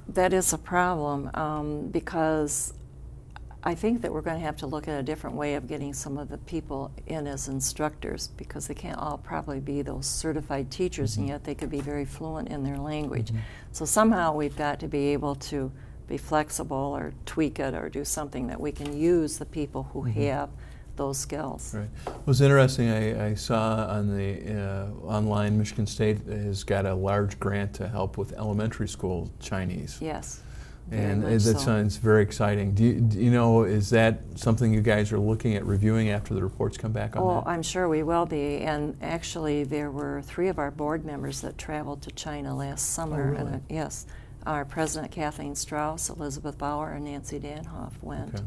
that is a problem because I think that we're going to have to look at a different way of getting some of the people in as instructors, because they can't all probably be those certified teachers, and yet they could be very fluent in their language. So somehow we've got to be able to be flexible or tweak it or do something that we can use the people who have those skills. Right. It was interesting. I saw on the online Michigan State has got a large grant to help with elementary school Chinese. Yes. And that sounds very exciting. Do you know, is that something you guys are looking at reviewing after the reports come back on that? Oh, I'm sure we will be. And actually, there were 3 of our board members that traveled to China last summer. Oh, really? And yes, our president, Kathleen Strauss, Elizabeth Bauer, and Nancy Danhoff went. Okay.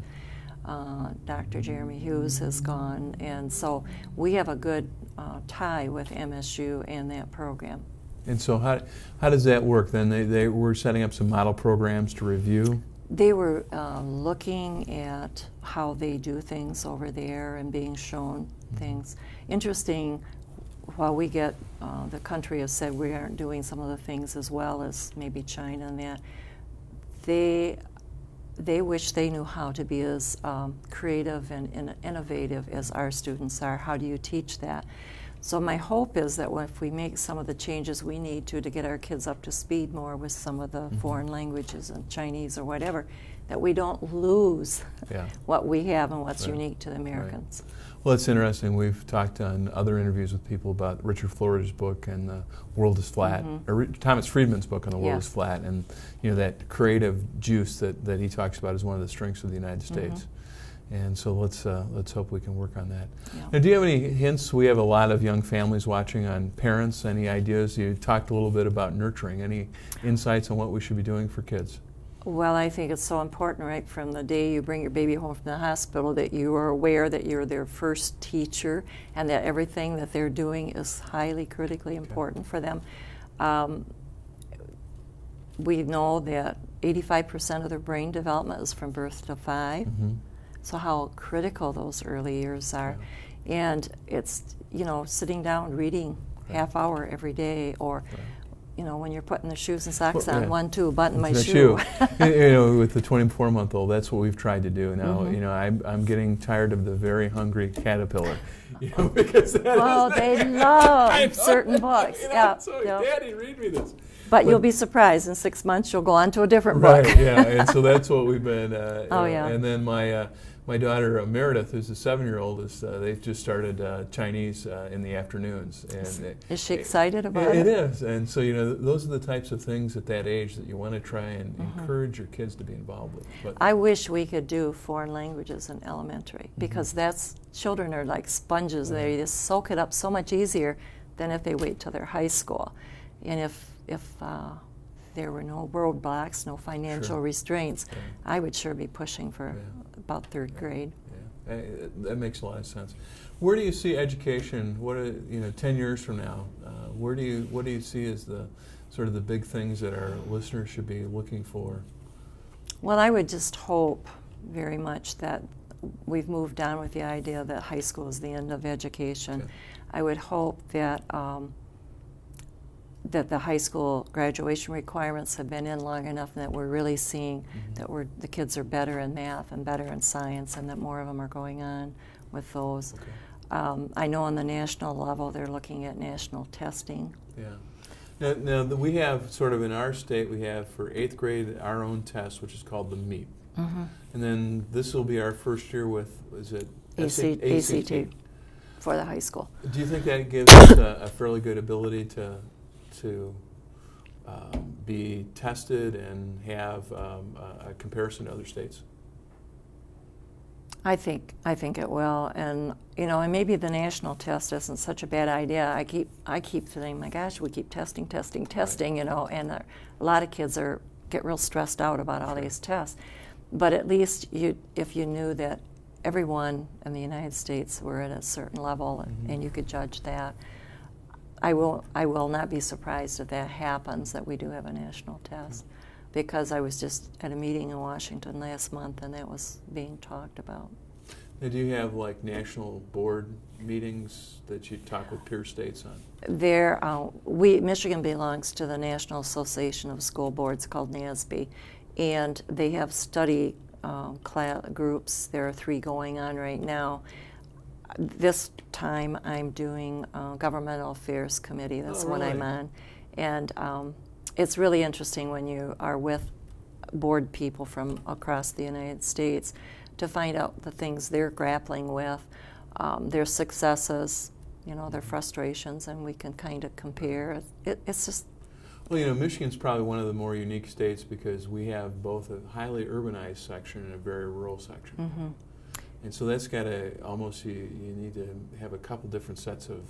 Dr. Jeremy Hughes has gone. And so we have a good tie with MSU and that program. And so how does that work then? They were setting up some model programs to review? They were looking at how they do things over there and being shown things. Interesting, while we get, the country has said we aren't doing some of the things as well as maybe China and that, they wish they knew how to be as creative and innovative as our students are. How do you teach that? So my hope is that if we make some of the changes we need to get our kids up to speed more with some of the foreign languages and Chinese or whatever, that we don't lose what we have and what's unique to the Americans. Right. Well, it's interesting. We've talked on other interviews with people about Richard Florida's book and The World is Flat, or Thomas Friedman's book on The World is Flat, and that creative juice that he talks about is one of the strengths of the United States. And so let's hope we can work on that. Yeah. Now, do you have any hints? We have a lot of young families watching on parents. Any ideas? You talked a little bit about nurturing. Any insights on what we should be doing for kids? Well, I think it's so important right from the day you bring your baby home from the hospital that you are aware that you're their first teacher and that everything that they're doing is highly critically important for them. We know that 85% of their brain development is from birth to 5. So how critical those early years are. And it's, sitting down reading half hour every day, or when you're putting the shoes and socks on, 1, 2, button my shoe. With the 24-month-old, that's what we've tried to do now. I'm getting tired of the very hungry caterpillar. Because they love certain books. Daddy, read me this. But you'll be surprised, in 6 months you'll go on to a different book. Right, and so that's what we've been. And then my daughter Meredith, who's a 7-year-old, they've just started Chinese in the afternoons. And is she excited about it? It is, and so those are the types of things at that age that you want to try and encourage your kids to be involved with. But I wish we could do foreign languages in elementary, because children are like sponges. They just soak it up so much easier than if they wait till they're high school. And if there were no roadblocks, no financial restraints, I would sure be pushing for about 3rd grade. That makes a lot of sense. Where do you see education? 10 years from now? What do you see as the sort of the big things that our listeners should be looking for? Well, I would just hope very much that we've moved on with the idea that high school is the end of education. I would hope that that the high school graduation requirements have been in long enough, and that we're really seeing that the kids are better in math and better in science, and that more of them are going on with those. I know on the national level they're looking at national testing. Now we have sort of in our state, we have for 8th grade our own test, which is called the MEEP. And then this will be our first year with, is it ACT for the high school. Do you think that gives us a fairly good ability to be tested and have a comparison to other states? I think it will, and and maybe the national test isn't such a bad idea. I keep saying, my gosh, we keep testing, and a lot of kids get real stressed out about all these tests. But at least if you knew that everyone in the United States were at a certain level, and you could judge that. I will not be surprised if that happens, that we do have a national test, because I was just at a meeting in Washington last month and that was being talked about. And do you have like national board meetings that you talk with peer states on? Michigan belongs to the National Association of School Boards called NASB, and they have study groups. There are 3 going on right now. This time I'm doing Governmental Affairs Committee. That's the one I'm on. And it's really interesting when you are with board people from across the United States to find out the things they're grappling with, their successes, you know, their frustrations, and we can kind of compare. It's just... Well, you know, Michigan's probably one of the more unique states because we have both a highly urbanized section and a very rural section. Mm-hmm. And so that's got to almost, you need to have a couple different sets of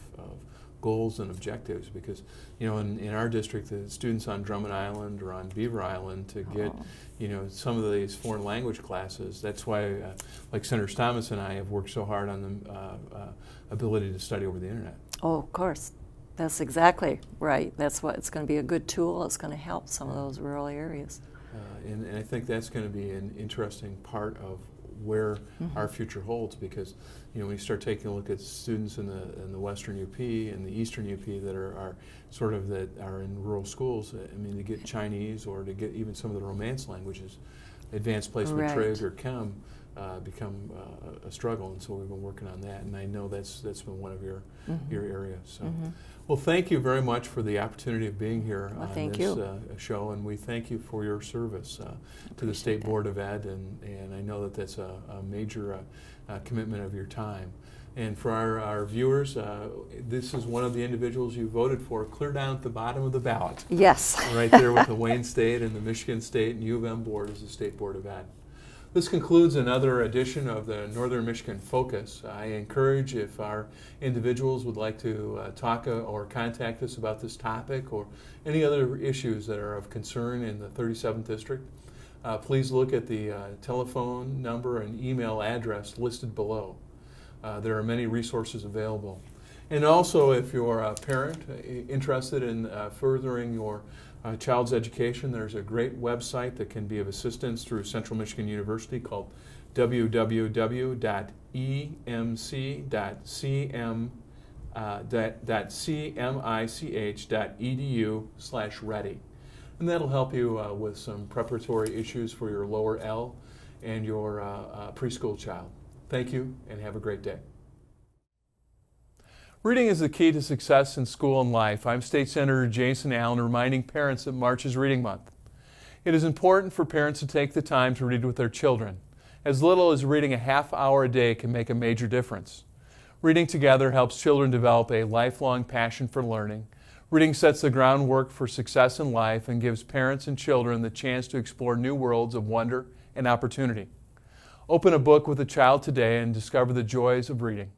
goals and objectives because, you know, in our district, the students on Drummond Island or on Beaver Island to get, you know, some of these foreign language classes, that's why, like Senator Thomas and I have worked so hard on the ability to study over the internet. Oh, of course. That's exactly right. That's what, it's going to be a good tool. It's going to help some of those rural areas. And I think that's going to be an interesting part of where our future holds because, you know, when you start taking a look at students in the Western UP and the Eastern UP that are sort of that are in rural schools, I mean, to get Chinese or to get even some of the Romance languages, advanced placement trig or chem become a struggle, and so we've been working on that, and I know that's been one of your areas. So, well, thank you very much for the opportunity of being here on this show, and we thank you for your service to the State Board of Ed, and I know that that's a major commitment of your time. And for our viewers, this is one of the individuals you voted for clear down at the bottom of the ballot. Yes. Right there with the Wayne State and the Michigan State and U of M Board as the State Board of Ed. This concludes another edition of the Northern Michigan Focus. I encourage if our individuals would like to talk or contact us about this topic or any other issues that are of concern in the 37th District, please look at the telephone number and email address listed below. There are many resources available. And also, if you're a parent interested in furthering your child's education, there's a great website that can be of assistance through Central Michigan University called www.emc.cmich.edu/ready. And that'll help you with some preparatory issues for your lower L and your preschool child. Thank you, and have a great day. Reading is the key to success in school and life. I'm State Senator Jason Allen reminding parents that March is Reading Month. It is important for parents to take the time to read with their children. As little as reading a half hour a day can make a major difference. Reading together helps children develop a lifelong passion for learning. Reading sets the groundwork for success in life and gives parents and children the chance to explore new worlds of wonder and opportunity. Open a book with a child today and discover the joys of reading.